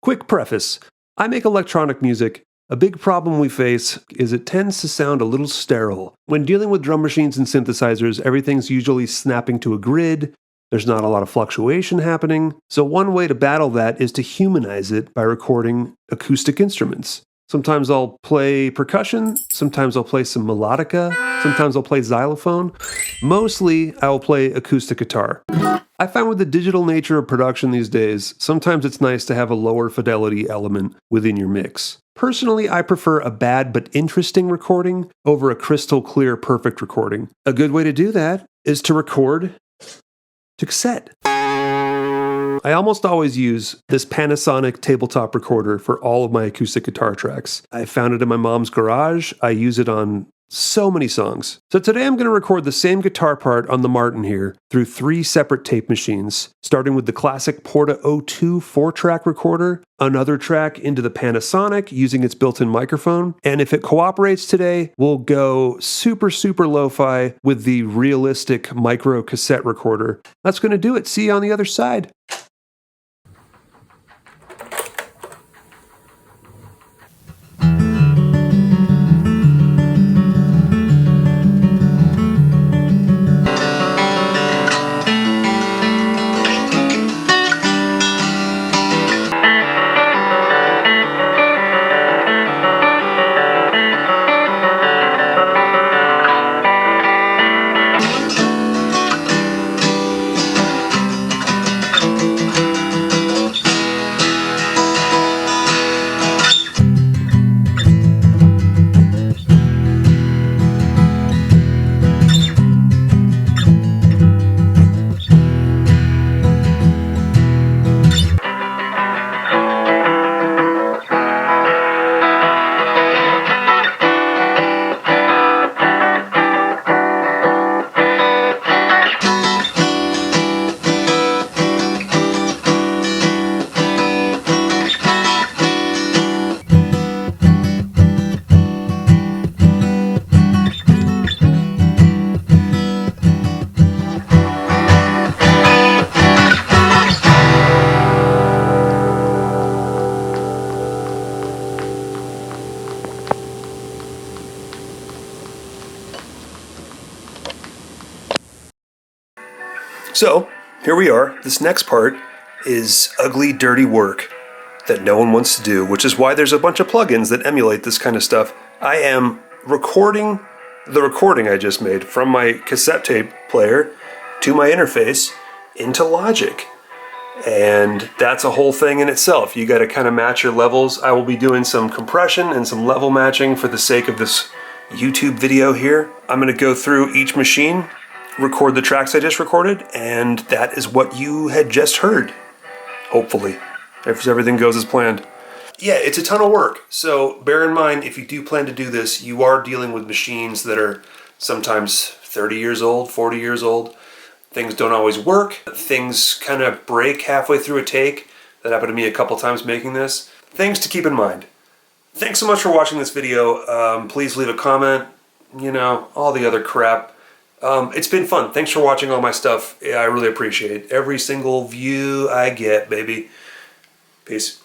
Quick preface. I make electronic music. A big problem we face is it tends to sound a little sterile. When dealing with drum machines and synthesizers, everything's usually snapping to a grid. There's not a lot of fluctuation happening. So one way to battle that is to humanize it by recording acoustic instruments. Sometimes I'll play percussion, sometimes I'll play some melodica, sometimes I'll play xylophone. Mostly, I will play acoustic guitar. I find with the digital nature of production these days, sometimes it's nice to have a lower fidelity element within your mix. Personally, I prefer a bad but interesting recording over a crystal clear perfect recording. A good way to do that is to record to cassette. I almost always use this Panasonic tabletop recorder for all of my acoustic guitar tracks. I found it in my mom's garage. I use it on so many songs. So today I'm going to record the same guitar part on the Martin here through 3 separate tape machines, starting with the classic Porta 02 4-track recorder, another track into the Panasonic using its built-in microphone, and if it cooperates today, we'll go super lo-fi with the realistic micro cassette recorder. That's going to do it. See you on the other side. So, here we are. This next part is ugly, dirty work that no one wants to do, which is why there's a bunch of plugins that emulate this kind of stuff. I am recording the recording I just made from my cassette tape player to my interface into Logic. And that's a whole thing in itself. You got to kind of match your levels. I will be doing some compression and some level matching for the sake of this YouTube video here. I'm going to go through each machine, record the tracks I just recorded, and that is what you had just heard. Hopefully, if everything goes as planned. Yeah, it's a ton of work, so bear in mind, if you do plan to do this, you are dealing with machines that are sometimes 30 years old, 40 years old. Things don't always work. Things kind of break halfway through a take. That happened to me a couple times making this. Things to keep in mind. Thanks so much for watching this video. Please leave a comment, all the other crap. It's been fun. Thanks for watching all my stuff. Yeah, I really appreciate it. Every single view I get, baby. Peace.